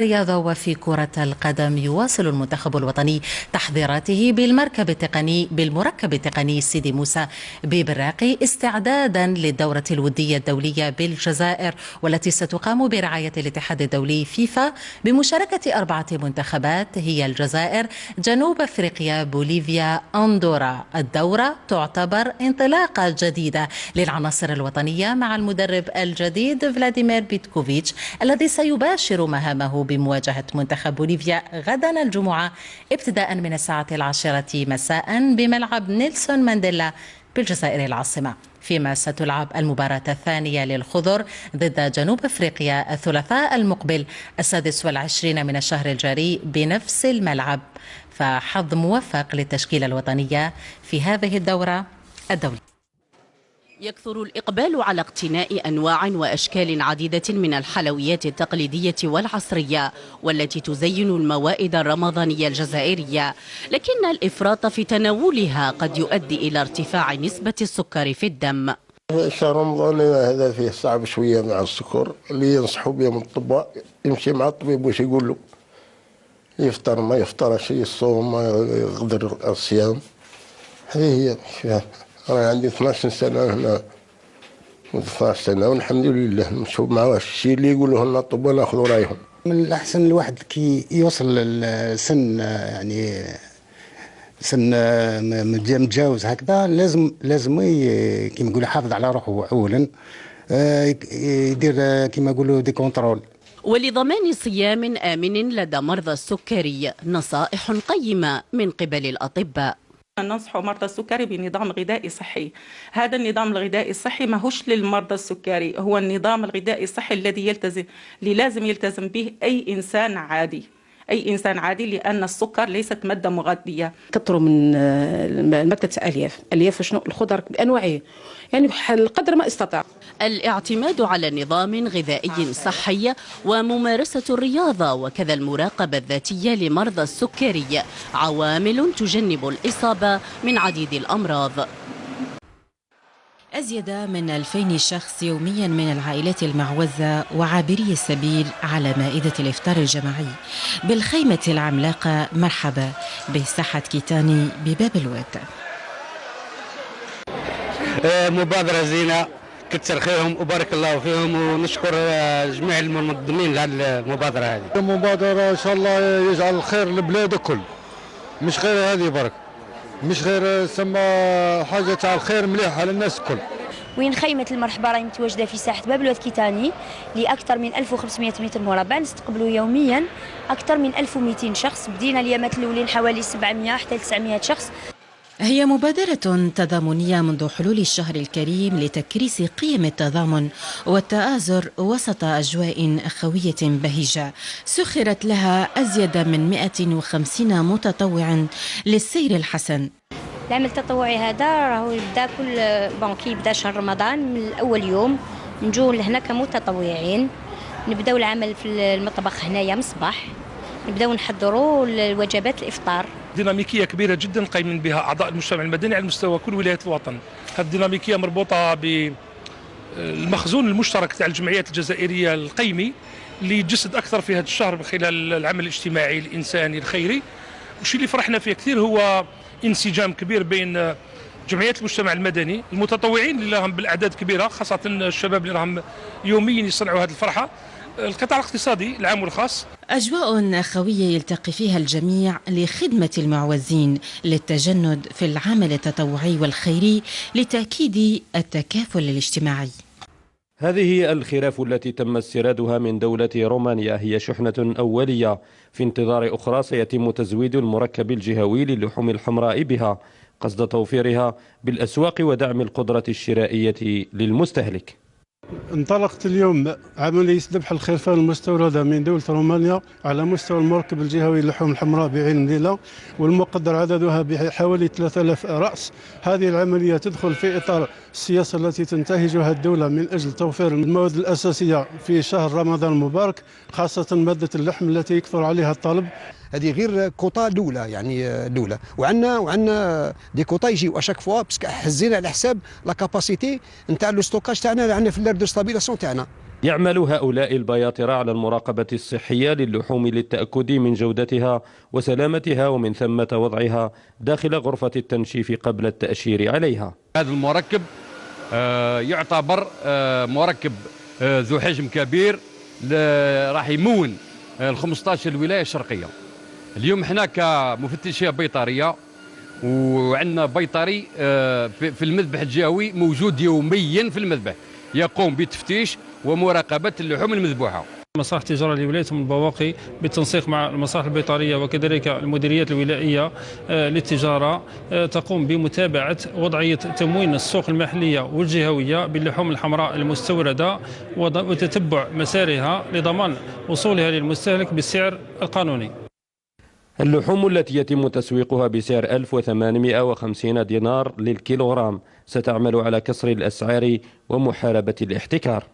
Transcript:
الرياضة وفي كرة القدم يواصل المنتخب الوطني تحضيراته بالمركب التقني سيدي موسى ببراقي استعدادا للدورة الودية الدولية بالجزائر، والتي ستقام برعاية الاتحاد الدولي فيفا بمشاركة 4 منتخبات هي الجزائر، جنوب افريقيا، بوليفيا، أندورا. الدورة تعتبر انطلاقة جديدة للعناصر الوطنية مع المدرب الجديد فلاديمير بيتكوفيتش، الذي سيباشر مهامه بمواجهة منتخب بوليفيا غدا الجمعة ابتداء من الساعة 10 مساء بملعب نيلسون مانديلا بالجزائر العاصمة، فيما ستلعب المباراة الثانية للخضر ضد جنوب أفريقيا الثلاثاء المقبل 26 من الشهر الجاري بنفس الملعب. فحظ موفق للتشكيلة الوطنية في هذه الدورة الدولية. يكثر الإقبال على اقتناء أنواع وأشكال عديدة من الحلويات التقليدية والعصرية والتي تزين الموائد الرمضانية الجزائرية، لكن الإفراط في تناولها قد يؤدي إلى ارتفاع نسبة السكر في الدم. شهر رمضان هذا فيه صعب شوية مع السكر، اللي ينصحوا بهم الأطباء يمشي مع الطبيب واش يقول له، يفطر ما يفطرش، يصوم ما يقدر الصيام. هذه هي. أنا عندي 12 سنة هنا، 12 سنة والحمد لله نشوف معاه الشيء اللي يقولوه لنا الأطباء ناخذوا رأيهم. من الأحسن الواحد كي يوصل السن، يعني سن متجاوز هكذا، لازم كيما يقولوا يحافظ على روحه أولا، يدير كيما يقولوا دي كونترول. ولضمان صيام آمن لدى مرضى السكري نصائح قيمة من قبل الأطباء. ننصح مرضى السكري بنظام غذائي صحي. هذا النظام الغذائي الصحي ماهوش للمرضى السكري، هو النظام الغذائي الصحي الذي لازم يلتزم به أي إنسان عادي، لأن السكر ليست مادة مغذية. كثروا من مادة الألياف شنو الخضر بأنواعه، يعني قدر ما استطاع. الاعتماد على نظام غذائي صحي وممارسة الرياضة وكذا المراقبة الذاتية لمرضى السكري عوامل تجنب الإصابة من عديد الأمراض. أزيد من 2000 شخص يوميا من العائلات المعوزة وعابري السبيل على مائدة الإفطار الجماعي بالخيمة العملاقة مرحبا بساحة كيتاني بباب الواد. مبادرة زينة، كتر خيرهم وبارك الله فيهم، ونشكر جميع المنظمين لهذه المبادرة. هذه المبادرة إن شاء الله يجعل الخير للبلاد الكل، مش غير هذه برك، مش غير سما حاجة تاع الخير مليحة للناس الكل. وين خيمة المرحبا راهي متواجدة في ساحة باب الواد كيتاني لأكثر من 1500 متر مربع، نستقبلوا يوميا أكثر من 1200 شخص. بدينا اليامات الأولين حوالي 700 حتى 900 شخص. هي مبادرة تضامنية منذ حلول الشهر الكريم لتكريس قيم التضامن والتآزر وسط أجواء أخوية بهجة، سخرت لها أزيد من 150 متطوع للسير الحسن. العمل التطوعي هذا راهو يبدا كي يبدا شهر رمضان من أول يوم نجوا لهنا كمتطوعين، نبداو العمل في المطبخ هنايا من الصباح، نبداو نحضروا الوجبات الإفطار. ديناميكية كبيرة جدا قايمين بها أعضاء المجتمع المدني على مستوى كل ولايات الوطن. هذه الديناميكية مربوطة بالمخزون المشترك تاع الجمعيات الجزائرية القيمي اللي يتجسد أكثر في هذا الشهر من خلال العمل الاجتماعي الإنساني الخيري. والشيء اللي فرحنا فيه كثير هو انسجام كبير بين جمعيات المجتمع المدني، المتطوعين اللي راهم بالأعداد كبيرة، خاصة الشباب اللي راهم يوميا يصنعوا هذه الفرحة، القطاع الاقتصادي العام والخاص. أجواء أخوية يلتقي فيها الجميع لخدمة المعوزين، للتجند في العمل التطوعي والخيري، لتأكيد التكافل الاجتماعي. هذه الخراف التي تم استيرادها من دولة رومانيا هي شحنة أولية، في انتظار أخرى سيتم تزويد المركب الجهوي للحوم الحمراء بها قصد توفيرها بالأسواق ودعم القدرة الشرائية للمستهلك. انطلقت اليوم عملية ذبح الخرفان المستوردة من دولة رومانيا على مستوى المركب الجهوي للحوم الحمراء بعين المدينة، والمقدر عددها بحوالي 3000 رأس. هذه العملية تدخل في إطار السياسة التي تنتهجها الدولة من أجل توفير المواد الأساسية في شهر رمضان المبارك، خاصة مادة اللحم التي يكثر عليها الطلب. هذه غير كوطا الاولى يعني الاولى، وعندنا دي كوطا يجيو اشاك فوا باسكو حزينا على حساب لا كاباسيتي نتاع لو ستوكاج تاعنا عندنا في لير دو ستابيلاسيون تاعنا. يعمل هؤلاء البياطرة على المراقبة الصحية للحوم للتأكد من جودتها وسلامتها ومن ثم وضعها داخل غرفة التنشيف قبل التأشير عليها. هذا المركب يعتبر مركب ذو حجم كبير راح يمون ال 15 الولاية الشرقية. اليوم احنا كمفتشية بيطرية وعندنا بيطري في المذبح الجهوي موجود يوميا في المذبح يقوم بتفتيش ومراقبة اللحوم المذبوحة. مصالح التجارة الولاية من البواقي بالتنسيق مع المصالح البيطرية وكذلك المديريات الولائية للتجارة تقوم بمتابعة وضعية تموين السوق المحلية والجهوية باللحوم الحمراء المستوردة وتتبع مسارها لضمان وصولها للمستهلك بالسعر القانوني. اللحوم التي يتم تسويقها بسعر 1850 دينار للكيلوغرام ستعمل على كسر الأسعار ومحاربة الاحتكار.